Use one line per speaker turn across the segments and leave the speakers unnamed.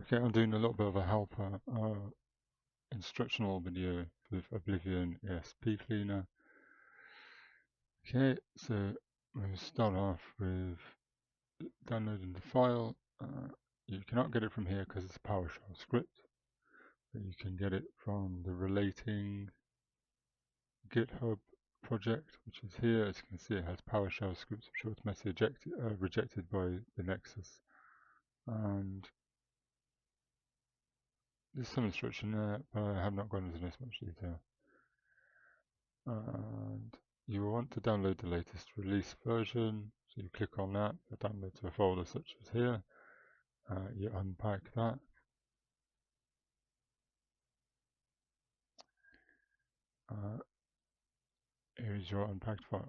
Okay, I'm doing a little bit of a helper instructional video with Oblivion Esp Cleaner. Okay, so we'll start off with downloading the file. You cannot get it from here because it's a PowerShell script, but you can get it from the relating GitHub project, which is here. As you can see, it has PowerShell scripts which are automatically rejected by the nexus. And there's some instruction there, but I have not gone into this much detail. And you will want to download the latest release version, so you click on that, download to a folder such as here, you unpack that, here is your unpacked files.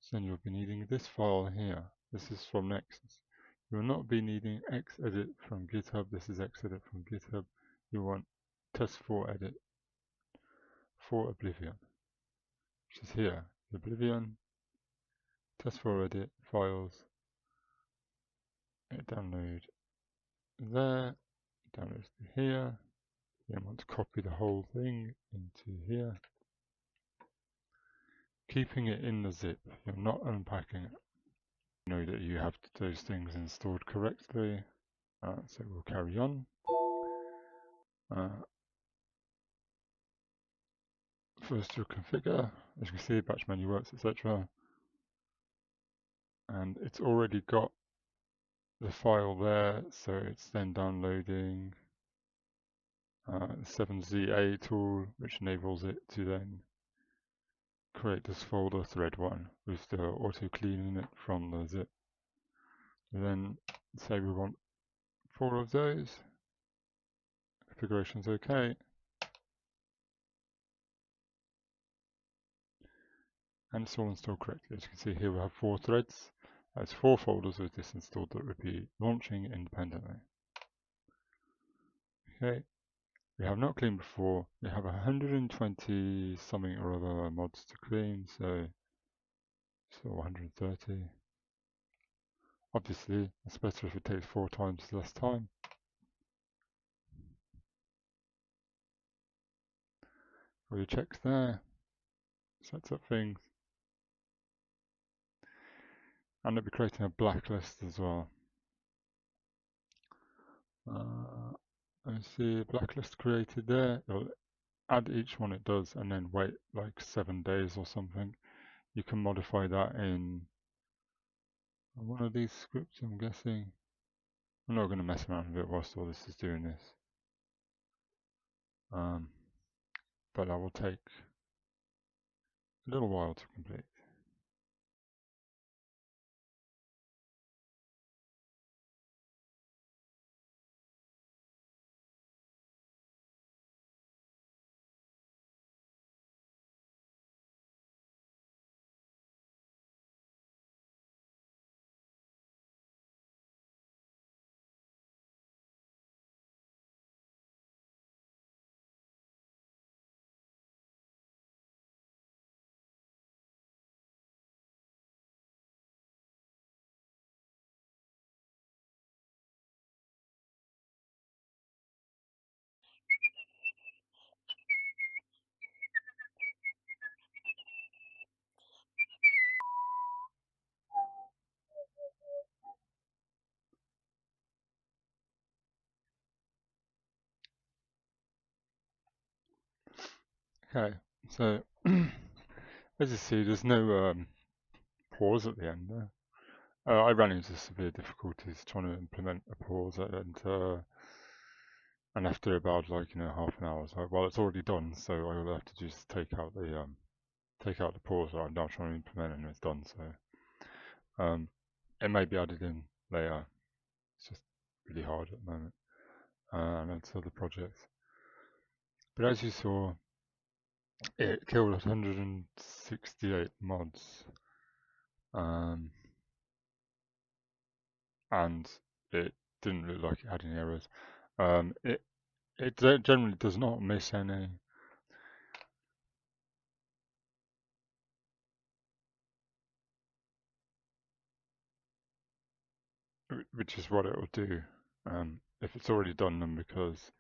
So then you'll be needing this file here. This is from Nexus. You will not be needing TesEdit from GitHub. This is TesEdit from GitHub. You want test4edit for Oblivion, which is here. Oblivion, test4edit files, download there, download to here. You want to copy the whole thing into here, keeping it in the zip. You're not unpacking it. Know that you have those things installed correctly, so we'll carry on. First to configure, as you can see, batch menu works, etc. And it's already got the file there, so it's then downloading the 7ZA tool, which enables it to then create this folder thread1 with the auto cleaning it from the zip. And then say we want 4 of those. Configuration's okay. And it's all installed correctly. As you can see here, we have 4 threads. That's 4 folders with this installed that would be launching independently. Okay, we have not cleaned before. We have 120 something or other mods to clean, so 130. Obviously, it's better if it takes 4 times less time. All your checks there, sets up things. And it'll be creating a blacklist as well. I see a blacklist created there. It'll add each one it does and then wait like 7 days or something. You can modify that in one of these scripts, I'm guessing. I'm not going to mess around with it whilst all this is doing this. But that will take a little while to complete. Okay, so as you see, there's no pause at the end there. I ran into severe difficulties trying to implement a pause at enter, and after about half an hour, I was like, well, it's already done, so I will have to just take out the pause that I'm now trying to implement, and it's done. So it may be added in later. It's just really hard at the moment, and that's other projects. But as you saw, it killed 168 mods. And it didn't look like it had any errors. It generally does not miss any. Which is what it will do. if it's already done them, because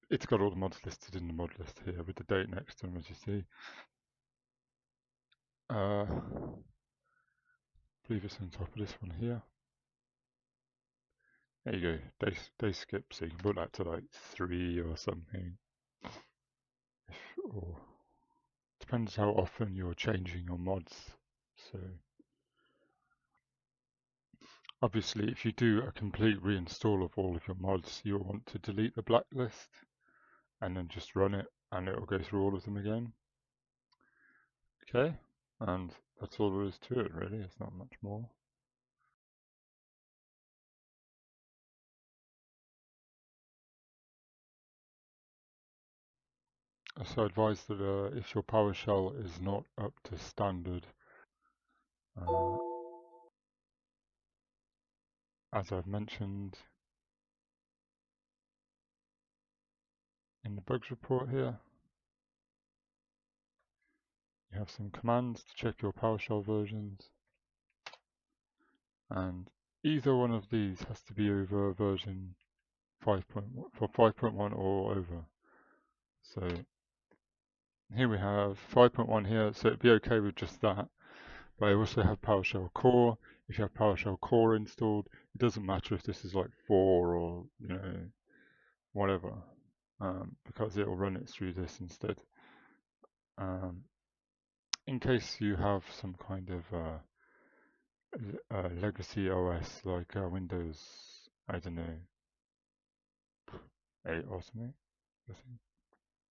it's got all the mods listed in the mod list here with the date next to them, as you see. I believe it's on top of this one here. There you go, day skip, so you can put that to like 3 or something. Or depends how often you're changing your mods. So obviously, if you do a complete reinstall of all of your mods, you'll want to delete the blacklist and then just run it, and it will go through all of them again. Okay, and that's all there is to it, really. It's not much more. So I advise that if your PowerShell is not up to standard, as I've mentioned in the bugs report here, you have some commands to check your PowerShell versions, and either one of these has to be over version 5.1 for 5.1 or over. So here we have 5.1 here, so it'd be okay with just that. But I also have PowerShell Core. If you have PowerShell Core installed, it doesn't matter if this is like 4 or whatever, because it will run it through this instead. In case you have some kind of legacy OS like Windows, I don't know, 8 or something,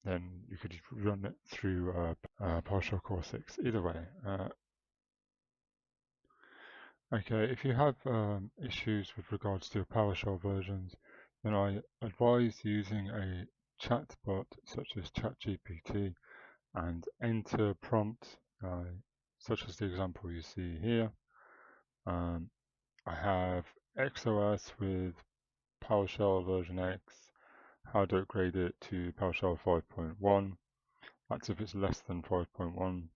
then you could run it through PowerShell Core 6. Either way. Okay, if you have issues with regards to your PowerShell versions, then I advise using a chatbot such as ChatGPT and enter prompt such as the example you see here. I have XOS with PowerShell version X, how to upgrade it to PowerShell 5.1. That's if it's less than 5.1.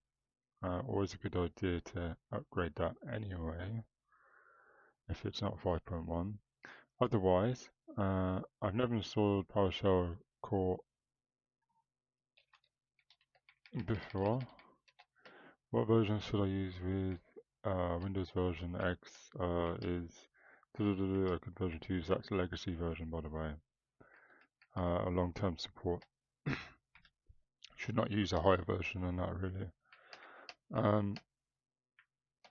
Always a good idea to upgrade that anyway if it's not 5.1. Otherwise, I've never installed PowerShell Core before. What version should I use with Windows version X? Is a good version to use. That's a legacy version, by the way. A long-term support. Should not use a higher version than that, really. Are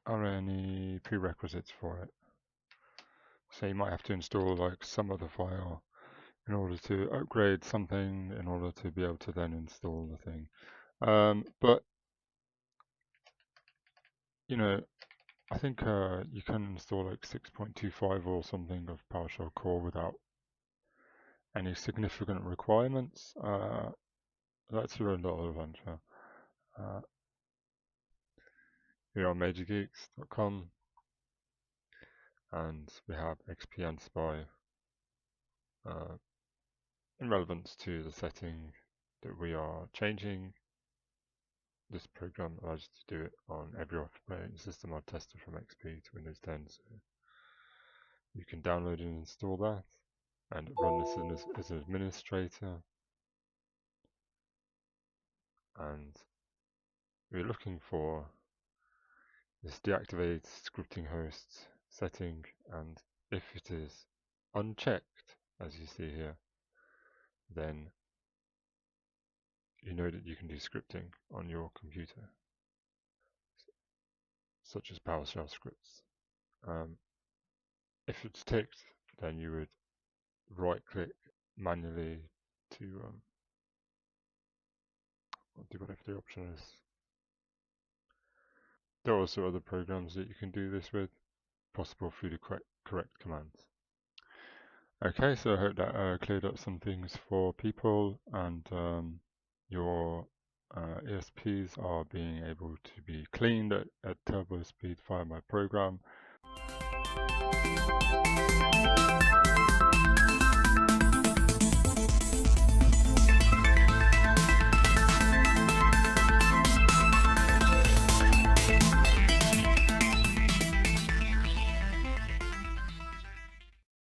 there any prerequisites for it? So you might have to install like some other file in order to upgrade something in order to be able to then install the thing. But I think you can install like 6.25 or something of PowerShell Core without any significant requirements. That's your own little adventure. Here on MajorGeeks.com, and we have XP and Spy in relevance to the setting that we are changing. This program allows you to do it on every operating system I've tested from XP to Windows 10, so you can download and install that and run this as an administrator. And we're looking for this deactivate scripting hosts setting, and if it is unchecked, as you see here, then you know that you can do scripting on your computer, such as PowerShell scripts. If it's ticked, then you would right-click manually to do whatever the option is. There are also other programs that you can do this with, possible through the correct commands. Okay, so I hope that cleared up some things for people, and your ESPs are being able to be cleaned at turbo speed via my program.